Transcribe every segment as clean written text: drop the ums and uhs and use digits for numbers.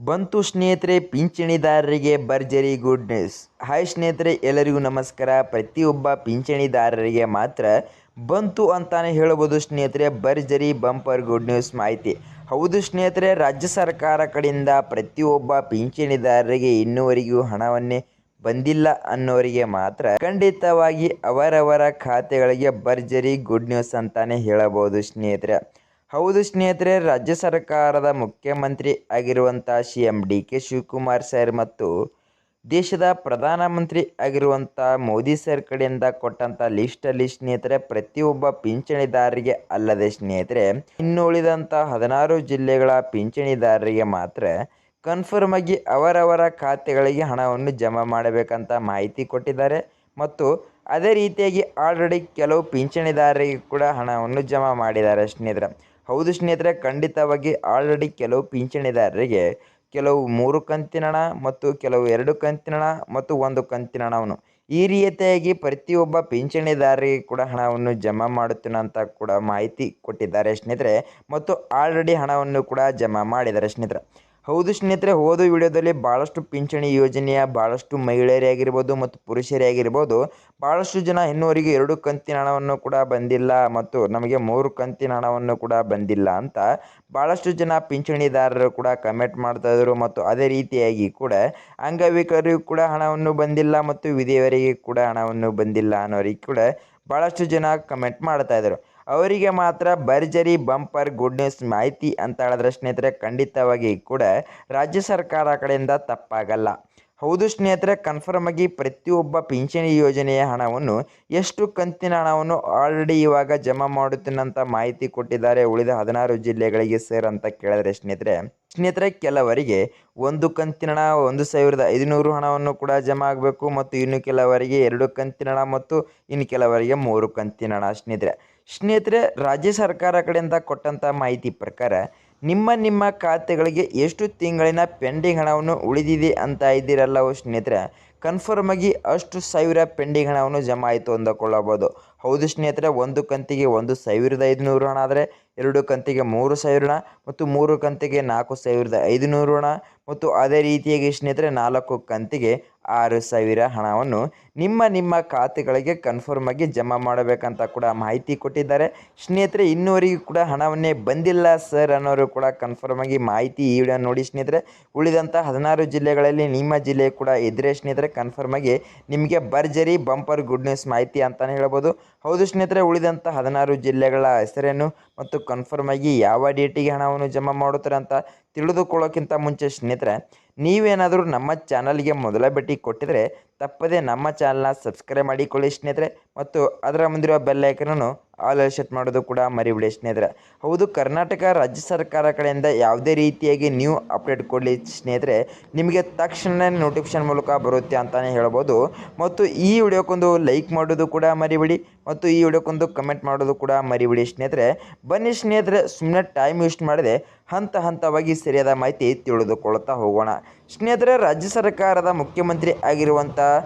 ಬಂತು ಸ್ನೇಹಿತರೆ, ಪಿಂಚಣಿದಾರರಿಗೆ ಭರ್ಜರಿ ಗುಡ್ ನ್ಯೂಸ್. ಹಾಯ್ ಸ್ನೇಹಿತರೆ, ಎಲ್ಲರಿಗೂ ನಮಸ್ಕಾರ. ಪ್ರತಿಯೊಬ್ಬ ಪಿಂಚಣಿದಾರರಿಗೆ ಮಾತ್ರ ಬಂತು ಅಂತಾನೆ ಹೇಳಬಹುದು ಸ್ನೇಹಿತರೆ, ಭರ್ಜರಿ ಬಂಪರ್ ಗುಡ್ ನ್ಯೂಸ್ ಮಾಹಿತಿ. ಹೌದು ಸ್ನೇಹಿತರೆ, ರಾಜ್ಯ ಸರ್ಕಾರ ಕಡೆಯಿಂದ ಪ್ರತಿಯೊಬ್ಬ ಪಿಂಚಣಿದಾರರಿಗೆ ಇನ್ನೂವರೆಗೂ ಹಣವನ್ನೇ ಬಂದಿಲ್ಲ ಅನ್ನೋರಿಗೆ ಮಾತ್ರ ಖಂಡಿತವಾಗಿ ಅವರವರ ಖಾತೆಗಳಿಗೆ ಭರ್ಜರಿ ಗುಡ್ ನ್ಯೂಸ್ ಅಂತಾನೆ ಹೇಳಬಹುದು ಸ್ನೇಹಿತರೆ. ಹೌದು ಸ್ನೇಹಿತರೆ, ರಾಜ್ಯ ಸರ್ಕಾರದ ಮುಖ್ಯಮಂತ್ರಿ ಆಗಿರುವಂಥ CM DK ಶಿವಕುಮಾರ್ ಸರ್ ಮತ್ತು ದೇಶದ ಪ್ರಧಾನಮಂತ್ರಿ ಆಗಿರುವಂಥ ಮೋದಿ ಸರ್ ಕಡೆಯಿಂದ ಕೊಟ್ಟಂಥ ಲಿಸ್ಟಲ್ಲಿ ಸ್ನೇಹಿತರೆ, ಪ್ರತಿಯೊಬ್ಬ ಪಿಂಚಣಿದಾರರಿಗೆ ಅಲ್ಲದೆ ಸ್ನೇಹಿತರೆ, ಇನ್ನು ಉಳಿದಂಥ 16 ಜಿಲ್ಲೆಗಳ ಪಿಂಚಣಿದಾರರಿಗೆ ಮಾತ್ರ ಕನ್ಫರ್ಮ್ ಆಗಿ ಅವರವರ ಖಾತೆಗಳಿಗೆ ಹಣವನ್ನು ಜಮಾ ಮಾಡಬೇಕಂತ ಮಾಹಿತಿ ಕೊಟ್ಟಿದ್ದಾರೆ. ಮತ್ತು ಅದೇ ರೀತಿಯಾಗಿ ಆಲ್ರೆಡಿ ಕೆಲವು ಪಿಂಚಣಿದಾರರಿಗೆ ಕೂಡ ಹಣವನ್ನು ಜಮಾ ಮಾಡಿದ್ದಾರೆ ಸ್ನೇಹಿತರೆ. ಹೌದು ಸ್ನೇಹಿತರೆ, ಖಂಡಿತವಾಗಿ ಆಲ್ರೆಡಿ ಕೆಲವು ಪಿಂಚಣಿದಾರರಿಗೆ ಕೆಲವು 3 ಕಂತಿನ ಹಣ ಮತ್ತು ಕೆಲವು 2 ಕಂತಿನ ಹಣ ಮತ್ತು 1 ಕಂತಿನ ಹಣವನ್ನು ಈ ರೀತಿಯಾಗಿ ಪ್ರತಿಯೊಬ್ಬ ಪಿಂಚಣಿದಾರರಿಗೆ ಕೂಡ ಹಣವನ್ನು ಜಮಾ ಮಾಡುತ್ತೇನೆ ಅಂತ ಕೂಡ ಮಾಹಿತಿ ಕೊಟ್ಟಿದ್ದಾರೆ ಸ್ನೇಹಿತರೆ. ಮತ್ತು ಆಲ್ರೆಡಿ ಹಣವನ್ನು ಕೂಡ ಜಮಾ ಮಾಡಿದ್ದಾರೆ ಸ್ನೇಹಿತರೆ. ಹೌದು ಸ್ನೇಹಿತರೆ, ಹೋದ ವಿಡಿಯೋದಲ್ಲಿ ಭಾಳಷ್ಟು ಪಿಂಚಣಿ ಯೋಜನೆಯ ಭಾಳಷ್ಟು ಮಹಿಳೆಯರೇ ಆಗಿರ್ಬೋದು ಮತ್ತು ಪುರುಷರೇ ಆಗಿರ್ಬೋದು, ಭಾಳಷ್ಟು ಜನ ಇನ್ನೂವರೆಗೆ 2 ಕಂತಿನ ಹಣವನ್ನು ಕೂಡ ಬಂದಿಲ್ಲ ಮತ್ತು ನಮಗೆ 3 ಕಂತಿನ ಹಣವನ್ನು ಕೂಡ ಬಂದಿಲ್ಲ ಅಂತ ಭಾಳಷ್ಟು ಜನ ಪಿಂಚಣಿದಾರರು ಕೂಡ ಕಮೆಂಟ್ ಮಾಡ್ತಾಯಿದ್ರು. ಮತ್ತು ಅದೇ ರೀತಿಯಾಗಿ ಕೂಡ ಅಂಗವಿಕಲರಿಗೂ ಕೂಡ ಹಣವನ್ನು ಬಂದಿಲ್ಲ ಮತ್ತು ವಿಧವೆಯರಿಗೆ ಕೂಡ ಹಣವನ್ನು ಬಂದಿಲ್ಲ ಅನ್ನೋರಿಗೆ ಕೂಡ ಭಾಳಷ್ಟು ಜನ ಕಮೆಂಟ್ ಮಾಡ್ತಾಯಿದ್ರು. ಅವರಿಗೆ ಮಾತ್ರ ಭರ್ಜರಿ ಬಂಪರ್ ಗುಡ್ ನ್ಯೂಸ್ ಮಾಹಿತಿ ಅಂತ ಹೇಳಿದ್ರೆ ಸ್ನೇಹಿತರೆ, ಖಂಡಿತವಾಗಿ ಕೂಡ ರಾಜ್ಯ ಸರ್ಕಾರ ಕಡೆಯಿಂದ ತಪ್ಪಾಗಲ್ಲ. ಹೌದು ಸ್ನೇಹಿತರೆ, ಕನ್ಫರ್ಮ್ ಆಗಿ ಪ್ರತಿಯೊಬ್ಬ ಪಿಂಚಣಿ ಯೋಜನೆಯ ಹಣವನ್ನು ಎಷ್ಟು ಕಂತಿನ ಹಣವನ್ನು ಆಲ್ರೆಡಿ ಇವಾಗ ಜಮಾ ಮಾಡುತ್ತೇನಂತ ಮಾಹಿತಿ ಕೊಟ್ಟಿದ್ದಾರೆ ಉಳಿದ 16 ಜಿಲ್ಲೆಗಳಿಗೆ ಸರ್ ಅಂತ ಕೇಳಿದ್ರೆ ಸ್ನೇಹಿತರೆ, ಕೆಲವರಿಗೆ 1 ಕಂತಿನ ಹಣ 1,500 ಹಣವನ್ನು ಕೂಡ ಜಮಾ ಆಗಬೇಕು ಮತ್ತು ಇನ್ನು ಕೆಲವರಿಗೆ 2 ಕಂತಿನ ಹಣ ಮತ್ತು ಇನ್ನು ಕೆಲವರಿಗೆ 3 ಕಂತಿನ ಹಣ ಸ್ನೇಹಿತರೆ, ರಾಜ್ಯ ಸರ್ಕಾರ ಕಡೆಯಿಂದ ಕೊಟ್ಟಂಥ ಮಾಹಿತಿ ಪ್ರಕಾರ ನಿಮ್ಮ ಖಾತೆಗಳಿಗೆ ಎಷ್ಟು ತಿಂಗಳಿನ ಪೆಂಡಿಂಗ್ ಹಣವನ್ನು ಉಳಿದಿದೆ ಅಂತ ಇದ್ದೀರಲ್ಲವೋ ಸ್ನೇಹಿತರೆ, ಕನ್ಫರ್ಮ್ ಆಗಿ ಅಷ್ಟು ಸಾವಿರ ಪೆಂಡಿಂಗ್ ಹಣವನ್ನು ಜಮಾ ಆಯಿತು ಅಂದುಕೊಳ್ಳಬಹುದು. ಹೌದು ಸ್ನೇಹಿತರೆ, 1 ಕಂತಿಗೆ 1,500 ಹಣ ಆದರೆ 2 ಕಂತಿಗೆ 3,000 ಹಣ ಮತ್ತು 3 ಕಂತಿಗೆ 4,500 ಹಣ ಮತ್ತು ಅದೇ ರೀತಿಯಾಗಿ ಸ್ನೇಹಿತರೆ 4 ಕಂತಿಗೆ 6,000 ಹಣವನ್ನು ನಿಮ್ಮ ಖಾತೆಗಳಿಗೆ ಕನ್ಫರ್ಮ್ ಆಗಿ ಜಮಾ ಮಾಡಬೇಕಂತ ಕೂಡ ಮಾಹಿತಿ ಕೊಟ್ಟಿದ್ದಾರೆ ಸ್ನೇಹಿತರೆ. ಇನ್ನೂವರೆಗೂ ಕೂಡ ಹಣವನ್ನೇ ಬಂದಿಲ್ಲ ಸರ್ ಅನ್ನೋರು ಕೂಡ ಕನ್ಫರ್ಮ್ ಆಗಿ ಮಾಹಿತಿ ಈ ವಿಡಿಯೋ ನೋಡಿ ಸ್ನೇಹಿತರೆ. ಉಳಿದಂಥ 16 ಜಿಲ್ಲೆಗಳಲ್ಲಿ ನಿಮ್ಮ ಜಿಲ್ಲೆ ಕೂಡ ಇದ್ದರೆ ಸ್ನೇಹಿತರೆ, ಕನ್ಫರ್ಮ್ ಆಗಿ ನಿಮಗೆ ಭರ್ಜರಿ ಬಂಪರ್ ಗುಡ್ ನ್ಯೂಸ್ ಮಾಹಿತಿ ಅಂತಲೇ ಹೇಳ್ಬೋದು. ಹೌದು ಸ್ನೇಹಿತರೆ, ಉಳಿದಂಥ 16 ಜಿಲ್ಲೆಗಳ ಹೆಸರೇನು ಮತ್ತು ಕನ್ಫರ್ಮ್ ಆಗಿ ಯಾವ ಡೇಟಿಗೆ ಹಣವನ್ನು ಜಮಾ ಮಾಡುತ್ತಾರೆ ಅಂತ ತಿಳಿದುಕೊಳ್ಳೋಕ್ಕಿಂತ ಮುಂಚೆ ಸ್ನೇಹಿತರೆ, ನೀವೇನಾದರೂ ನಮ್ಮ ಚಾನಲ್ಗೆ ಮೊದಲ ಭೇಟಿ ಕೊಟ್ಟಿದ್ರೆ ತಪ್ಪದೆ ನಮ್ಮ ಚಾನಲ್ನ ಸಬ್ಸ್ಕ್ರೈಬ್ ಮಾಡಿಕೊಳ್ಳಿ ಸ್ನೇಹಿತರೆ. ಮತ್ತು ಅದರ ಮುಂದಿರುವ ಬೆಲ್ ಐಕನನ್ನು ಆಲ್ ಸೆಟ್ ಮಾಡೋದು ಕೂಡ ಮರಿಬೇಡಿ ಸ್ನೇಹಿತರೆ. ಹೌದು, ಕರ್ನಾಟಕ ರಾಜ್ಯ ಸರ್ಕಾರ ಕಡೆಯಿಂದ ಯಾವುದೇ ರೀತಿಯಾಗಿ ನ್ಯೂ ಅಪ್ಡೇಟ್ ಕೊಡಲಿ ಸ್ನೇಹಿತರೆ, ನಿಮಗೆ ತಕ್ಷಣ ನೋಟಿಫಿಕೇಶನ್ ಮೂಲಕ ಬರುತ್ತೆ ಅಂತಲೇ ಹೇಳ್ಬೋದು. ಮತ್ತು ಈ ವಿಡಿಯೋಕ್ಕೊಂದು ಲೈಕ್ ಮಾಡೋದು ಕೂಡ ಮರಿಬೇಡಿ ಮತ್ತು ಈ ವಿಡಿಯೋಕ್ಕೊಂದು ಕಮೆಂಟ್ ಮಾಡೋದು ಕೂಡ ಮರಿಬೇಡಿ ಸ್ನೇಹಿತರೆ. ಬನ್ನಿ ಸ್ನೇಹಿತರೆ, ಸುಮ್ಮನೆ ಟೈಮ್ ವೇಸ್ಟ್ ಮಾಡದೆ ಹಂತವಾಗಿ ಸರಿಯಾದ ಮಾಹಿತಿ ತಿಳಿದುಕೊಳ್ಳುತ್ತಾ ಹೋಗೋಣ ಸ್ನೇಹಿತರೆ. ರಾಜ್ಯ ಸರ್ಕಾರದ ಮುಖ್ಯಮಂತ್ರಿ ಆಗಿರುವಂಥ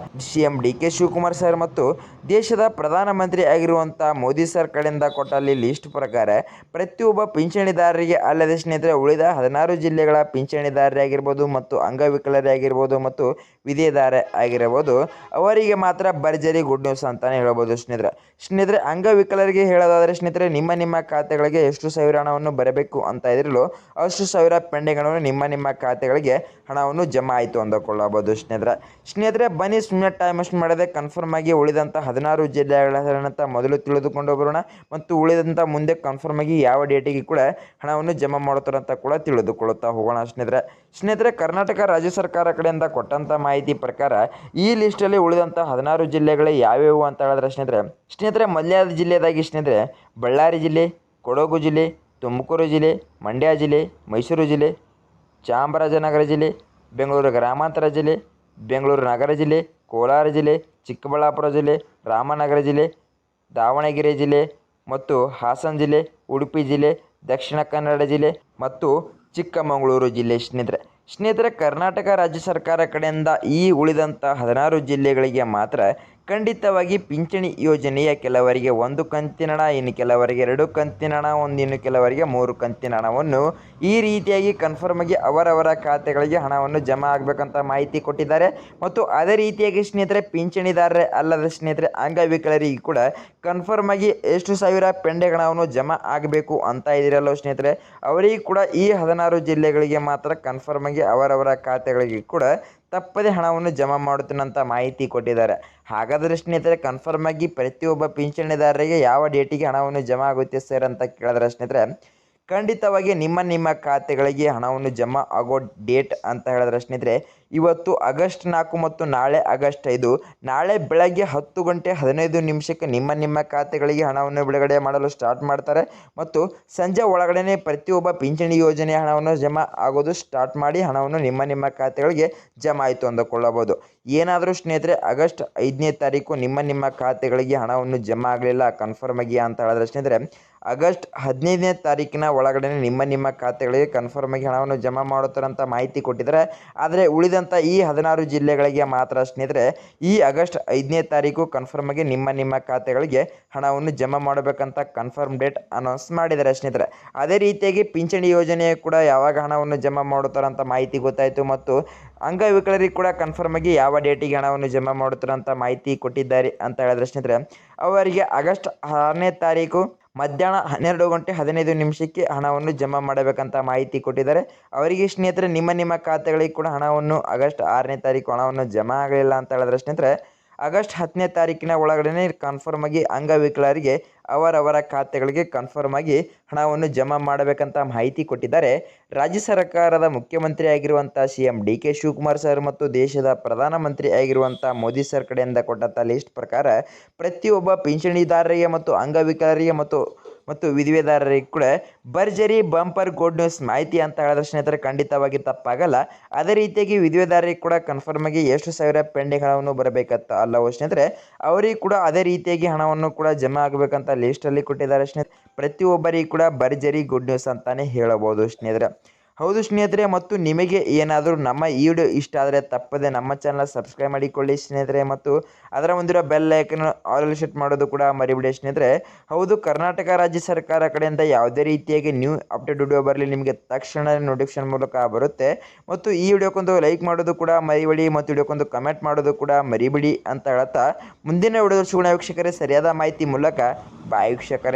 CM DK ಶಿವಕುಮಾರ್ ಸರ್ ಮತ್ತು ದೇಶದ ಪ್ರಧಾನಮಂತ್ರಿ ಆಗಿರುವಂಥ ಮೋದಿ ಸರ್ ಕಡೆಯಿಂದ ಕೊಟ್ಟಲ್ಲಿ ಲಿಸ್ಟ್ ಪ್ರಕಾರ ಪ್ರತಿಯೊಬ್ಬ ಪಿಂಚಣಿದಾರರಿಗೆ ಅಲ್ಲದೆ ಸ್ನೇಹಿತರೆ, ಉಳಿದ 16 ಜಿಲ್ಲೆಗಳ ಪಿಂಚಣಿದಾರರೇ ಆಗಿರ್ಬೋದು ಮತ್ತು ಅಂಗವಿಕಲರೇ ಆಗಿರ್ಬೋದು ಮತ್ತು ವಿಧೇದಾರ ಆಗಿರ್ಬೋದು, ಅವರಿಗೆ ಮಾತ್ರ ಭರ್ಜರಿ ಗುಡ್ ನ್ಯೂಸ್ ಅಂತಲೇ ಹೇಳ್ಬೋದು ಸ್ನೇಹಿತರೆ. ಅಂಗವಿಕಲರಿಗೆ ಹೇಳೋದಾದರೆ ಸ್ನೇಹಿತರೆ, ನಿಮ್ಮ ಖಾತೆಗಳಿಗೆ ಎಷ್ಟು ಸಾವಿರ ಹಣವನ್ನು ಬರಬೇಕು ಅಂತ ಇದ್ರಲ್ಲೋ ಅಷ್ಟು ಸಾವಿರ ಪೆಂಡಿಂಗ್ ಹಣವನ್ನು ನಿಮ್ಮ ಖಾತೆಗಳಿಗೆ ಹಣವನ್ನು ಜಮಾ ಆಯಿತು ಅಂದುಕೊಳ್ಳಬಹುದು ಸ್ನೇಹಿತರೆ. ಬನ್ನಿ ಸುಮ್ಮನೆ ಟೈಮ್ ವೇಸ್ಟ್ ಮಾಡದೆ ಕನ್ಫರ್ಮ್ ಆಗಿ ಉಳಿದಂಥ 16 ಜಿಲ್ಲೆಗಳ ಹೆಸರನ್ನಂತ ಮೊದಲು ತಿಳಿದುಕೊಂಡು ಬರೋಣ ಮತ್ತು ಉಳಿದಂಥ ಮುಂದೆ ಕನ್ಫರ್ಮ್ ಆಗಿ ಯಾವ ಡೇಟಿಗೆ ಕೂಡ ಹಣವನ್ನು ಜಮಾ ಮಾಡುತ್ತಾರೆ ಅಂತ ಕೂಡ ತಿಳಿದುಕೊಳ್ಳುತ್ತಾ ಹೋಗೋಣ ಸ್ನೇಹಿತರೆ. ಕರ್ನಾಟಕ ರಾಜ್ಯ ಸರ್ಕಾರ ಕಡೆಯಿಂದ ಕೊಟ್ಟಂಥ ಮಾಹಿತಿ ಪ್ರಕಾರ ಈ ಲಿಸ್ಟಲ್ಲಿ ಉಳಿದಂಥ 16 ಜಿಲ್ಲೆಗಳು ಯಾವ್ಯಾವು ಅಂತ ಹೇಳಿದ್ರೆ ಸ್ನೇಹಿತರೆ, ಮೊದಲನೇ ಜಿಲ್ಲೆದಾಗಿ ಸ್ನೇಹಿತರೆ ಬಳ್ಳಾರಿ ಜಿಲ್ಲೆ, ಕೊಡಗು ಜಿಲ್ಲೆ, ತುಮಕೂರು ಜಿಲ್ಲೆ, ಮಂಡ್ಯ ಜಿಲ್ಲೆ, ಮೈಸೂರು ಜಿಲ್ಲೆ, ಚಾಮರಾಜನಗರ ಜಿಲ್ಲೆ, ಬೆಂಗಳೂರು ಗ್ರಾಮಾಂತರ ಜಿಲ್ಲೆ, ಬೆಂಗಳೂರು ನಗರ ಜಿಲ್ಲೆ, ಕೋಲಾರ ಜಿಲ್ಲೆ, ಚಿಕ್ಕಬಳ್ಳಾಪುರ ಜಿಲ್ಲೆ, ರಾಮನಗರ ಜಿಲ್ಲೆ, ದಾವಣಗೆರೆ ಜಿಲ್ಲೆ ಮತ್ತು ಹಾಸನ ಜಿಲ್ಲೆ, ಉಡುಪಿ ಜಿಲ್ಲೆ, ದಕ್ಷಿಣ ಕನ್ನಡ ಜಿಲ್ಲೆ ಮತ್ತು ಚಿಕ್ಕಮಗಳೂರು ಜಿಲ್ಲೆ ಸ್ನೇಹಿತರೆ, ಕರ್ನಾಟಕ ರಾಜ್ಯ ಸರ್ಕಾರ ಕಡೆಯಿಂದ ಈ ಉಳಿದಂಥ 16 ಜಿಲ್ಲೆಗಳಿಗೆ ಮಾತ್ರ ಖಂಡಿತವಾಗಿ ಪಿಂಚಣಿ ಯೋಜನೆಯ ಕೆಲವರಿಗೆ 1 ಕಂತಿನ ಹಣ, ಇನ್ನು ಕೆಲವರಿಗೆ 2 ಕಂತಿನ ಹಣ, ಇನ್ನು ಕೆಲವರಿಗೆ 3 ಕಂತಿನ ಹಣವನ್ನು ಈ ರೀತಿಯಾಗಿ ಕನ್ಫರ್ಮ್ ಆಗಿ ಅವರವರ ಖಾತೆಗಳಿಗೆ ಹಣವನ್ನು ಜಮಾ ಆಗಬೇಕಂತ ಮಾಹಿತಿ ಕೊಟ್ಟಿದ್ದಾರೆ. ಮತ್ತು ಅದೇ ರೀತಿಯಾಗಿ ಸ್ನೇಹಿತರೆ ಪಿಂಚಣಿದಾರರೇ ಅಲ್ಲದ ಸ್ನೇಹಿತರೆ ಅಂಗವಿಕಲರಿಗೆ ಕೂಡ ಕನ್ಫರ್ಮ್ ಆಗಿ ಎಷ್ಟು ಸಾವಿರ ಪೆಂಡಿಂಗ್ ಹಣವನ್ನು ಜಮಾ ಆಗಬೇಕು ಅಂತ ಇದಿರಲ್ಲ ಸ್ನೇಹಿತರೆ, ಅವರಿಗೆ ಕೂಡ ಈ 16 ಜಿಲ್ಲೆಗಳಿಗೆ ಮಾತ್ರ ಕನ್ಫರ್ಮ್ ಆಗಿ ಅವರವರ ಖಾತೆಗಳಿಗೆ ಕೂಡ ತಪ್ಪದೆ ಹಣವನ್ನು ಜಮಾ ಮಾಡುತ್ತೇನಂತ ಮಾಹಿತಿ ಕೊಟ್ಟಿದ್ದಾರೆ. ಹಾಗಾದರೆ ಸ್ನೇಹಿತರೆ ಕನ್ಫರ್ಮ್ ಆಗಿ ಪ್ರತಿಯೊಬ್ಬ ಪಿಂಚಣಿದಾರರಿಗೆ ಯಾವ ಡೇಟಿಗೆ ಹಣವನ್ನು ಜಮಾ ಆಗುತ್ತೆ ಸರ್ ಅಂತ ಕೇಳಿದ್ರೆ ಸ್ನೇಹಿತರೆ, ಖಂಡಿತವಾಗಿ ನಿಮ್ಮ ಖಾತೆಗಳಿಗೆ ಹಣವನ್ನು ಜಮಾ ಆಗೋ ಡೇಟ್ ಅಂತ ಹೇಳಿದ್ರೆ ಸ್ನೇಹಿತರೆ, ಇವತ್ತು ಆಗಸ್ಟ್ 4 ಮತ್ತು ನಾಳೆ ಆಗಸ್ಟ್ 5, ನಾಳೆ ಬೆಳಗ್ಗೆ 10:15 ನಿಮ್ಮ ಖಾತೆಗಳಿಗೆ ಹಣವನ್ನು ಬಿಡುಗಡೆ ಮಾಡಲು ಸ್ಟಾರ್ಟ್ ಮಾಡ್ತಾರೆ. ಮತ್ತು ಸಂಜೆ ಒಳಗಡೆ ಪ್ರತಿಯೊಬ್ಬ ಪಿಂಚಣಿ ಯೋಜನೆ ಹಣವನ್ನು ಜಮಾ ಆಗೋದು ಸ್ಟಾರ್ಟ್ ಮಾಡಿ ಹಣವನ್ನು ನಿಮ್ಮ ಖಾತೆಗಳಿಗೆ ಜಮಾ ಆಯಿತು ಅಂದುಕೊಳ್ಳಬಹುದು. ಏನಾದರೂ ಸ್ನೇಹಿತರೆ ಆಗಸ್ಟ್ 5ನೇ ತಾರೀಕು ನಿಮ್ಮ ಖಾತೆಗಳಿಗೆ ಹಣವನ್ನು ಜಮಾ ಆಗಲಿಲ್ಲ ಕನ್ಫರ್ಮ್ ಆಗಿ ಅಂತ ಹೇಳಿದ್ರೆ ಸ್ನೇಹಿತರೆ, ಆಗಸ್ಟ್ 15ನೇ ತಾರೀಕಿನ ಒಳಗಡೆ ನಿಮ್ಮ ಖಾತೆಗಳಿಗೆ ಕನ್ಫರ್ಮ್ ಆಗಿ ಹಣವನ್ನು ಜಮಾ ಮಾಡುತ್ತಾರಂತ ಮಾಹಿತಿ ಕೊಟ್ಟಿದ್ದಾರೆ. ಆದರೆ ಉಳಿದಂಥ ಈ 16 ಜಿಲ್ಲೆಗಳಿಗೆ ಮಾತ್ರ ಸ್ನೇಹಿತರೆ ಈ ಆಗಸ್ಟ್ 5ನೇ ತಾರೀಕು ಕನ್ಫರ್ಮ್ ಆಗಿ ನಿಮ್ಮ ಖಾತೆಗಳಿಗೆ ಹಣವನ್ನು ಜಮಾ ಮಾಡಬೇಕಂತ ಕನ್ಫರ್ಮ್ ಡೇಟ್ ಅನೌನ್ಸ್ ಮಾಡಿದ್ದಾರೆ ಸ್ನೇಹಿತರೆ. ಅದೇ ರೀತಿಯಾಗಿ ಪಿಂಚಣಿ ಯೋಜನೆ ಕೂಡ ಯಾವಾಗ ಹಣವನ್ನು ಜಮಾ ಮಾಡುತ್ತಾರಂತ ಮಾಹಿತಿ ಗೊತ್ತಾಯಿತು. ಮತ್ತು ಅಂಗವಿಕಲರಿಗೆ ಕೂಡ ಕನ್ಫರ್ಮ್ ಆಗಿ ಯಾವ ಡೇಟಿಗೆ ಹಣವನ್ನು ಜಮಾ ಮಾಡುತ್ತಾರಂತ ಮಾಹಿತಿ ಕೊಟ್ಟಿದ್ದಾರೆ ಅಂತ ಹೇಳಿದ್ರೆ ಸ್ನೇಹಿತರೆ, ಅವರಿಗೆ ಆಗಸ್ಟ್ 6ನೇ ತಾರೀಕು ಮಧ್ಯಾಹ್ನ 12:15 ಹಣವನ್ನು ಜಮಾ ಮಾಡಬೇಕಂತ ಮಾಹಿತಿ ಕೊಟ್ಟಿದ್ದಾರೆ. ಅವರಿಗೆ ಸ್ನೇಹಿತರೆ ನಿಮ್ಮ ಖಾತೆಗಳಿಗೆ ಕೂಡ ಹಣವನ್ನು ಆಗಸ್ಟ್ 6ನೇ ತಾರೀಕು ಹಣವನ್ನು ಜಮಾ ಆಗಲಿಲ್ಲ ಅಂತ ಹೇಳಿದ್ರೆ ಸ್ನೇಹಿತರೆ, ಆಗಸ್ಟ್ 10ನೇ ತಾರೀಕಿನ ಒಳಗಡೆ ಕನ್ಫರ್ಮ್ ಆಗಿ ಅಂಗವಿಕಲರಿಗೆ ಅವರವರ ಖಾತೆಗಳಿಗೆ ಕನ್ಫರ್ಮ್ ಆಗಿ ಹಣವನ್ನು ಜಮಾ ಮಾಡಬೇಕಂತ ಮಾಹಿತಿ ಕೊಟ್ಟಿದ್ದಾರೆ. ರಾಜ್ಯ ಸರ್ಕಾರದ ಮುಖ್ಯಮಂತ್ರಿ ಆಗಿರುವಂಥ CM DK ಶಿವಕುಮಾರ್ ಸರ್ ಮತ್ತು ದೇಶದ ಪ್ರಧಾನಮಂತ್ರಿ ಆಗಿರುವಂಥ ಮೋದಿ ಸರ್ ಕಡೆಯಿಂದ ಕೊಟ್ಟಂಥ ಲಿಸ್ಟ್ ಪ್ರಕಾರ ಪ್ರತಿಯೊಬ್ಬ ಪಿಂಚಣಿದಾರರಿಗೆ ಮತ್ತು ಅಂಗವಿಕಲರಿಗೆ ಮತ್ತು ವಿಧವೆದಾರರಿಗೆ ಕೂಡ ಭರ್ಜರಿ ಬಂಪರ್ ಗುಡ್ ನ್ಯೂಸ್ ಮಾಹಿತಿ ಅಂತ ಹೇಳಿದ್ರೆ ಸ್ನೇಹಿತರೆ, ಖಂಡಿತವಾಗಿ ತಪ್ಪಾಗಲ್ಲ. ಅದೇ ರೀತಿಯಾಗಿ ವಿಧವೆದಾರರಿಗೆ ಕೂಡ ಕನ್ಫರ್ಮ್ ಆಗಿ ಎಷ್ಟು ಸಾವಿರ ಪೆಂಡಿಂಗ್ ಹಣವನ್ನು ಬರಬೇಕಂತ ಅಲ್ಲವೋ ಸ್ನೇಹಿತರೆ, ಅವರಿಗೆ ಕೂಡ ಅದೇ ರೀತಿಯಾಗಿ ಹಣವನ್ನು ಕೂಡ ಜಮಾ ಆಗಬೇಕಂತ ಲಿಸ್ಟಲ್ಲಿ ಕೊಟ್ಟಿದ್ದಾರೆ ಸ್ನೇಹಿತರೆ. ಪ್ರತಿಯೊಬ್ಬರಿಗೆ ಕೂಡ ಭರ್ಜರಿ ಗುಡ್ ನ್ಯೂಸ್ ಅಂತಾನೆ ಹೇಳಬಹುದು ಸ್ನೇಹಿತರೆ. ಹೌದು ಸ್ನೇಹಿತರೆ, ಮತ್ತು ನಿಮಗೆ ಏನಾದರೂ ನಮ್ಮ ಈ ವಿಡಿಯೋ ಇಷ್ಟ ಆದರೆ ತಪ್ಪದೆ ನಮ್ಮ ಚಾನಲ್ ಸಬ್ಸ್ಕ್ರೈಬ್ ಮಾಡಿಕೊಳ್ಳಿ ಸ್ನೇಹಿತರೆ. ಮತ್ತು ಅದರ ಮುಂದಿರೋ ಬೆಲ್ ಐಕನ್ ಆಲ್ ಸೆಟ್ ಮಾಡೋದು ಕೂಡ ಮರಿಬೇಡಿ ಸ್ನೇಹಿತರೆ. ಹೌದು, ಕರ್ನಾಟಕ ರಾಜ್ಯ ಸರ್ಕಾರ ಕಡೆಯಿಂದ ಯಾವುದೇ ರೀತಿಯಾಗಿ ನ್ಯೂ ಅಪ್ಡೇಟ್ ವಿಡಿಯೋ ಬರಲಿ ನಿಮಗೆ ತಕ್ಷಣ ನೋಟಿಫಿಕೇಶನ್ ಮೂಲಕ ಬರುತ್ತೆ. ಮತ್ತು ಈ ವಿಡಿಯೋಕ್ಕೊಂದು ಲೈಕ್ ಮಾಡೋದು ಕೂಡ ಮರಿಬೇಡಿ ಮತ್ತು ವಿಡಿಯೋಕ್ಕೊಂದು ಕಮೆಂಟ್ ಮಾಡೋದು ಕೂಡ ಮರಿಬೇಡಿ ಅಂತ ಹೇಳ್ತಾ ಮುಂದಿನ ವಿಡಿಯೋ ಸಿಗೋಣ ವೀಕ್ಷಕರೇ, ಸರಿಯಾದ ಮಾಹಿತಿ ಮೂಲಕ. ಬಾಯ್ ವೀಕ್ಷಕರೇ.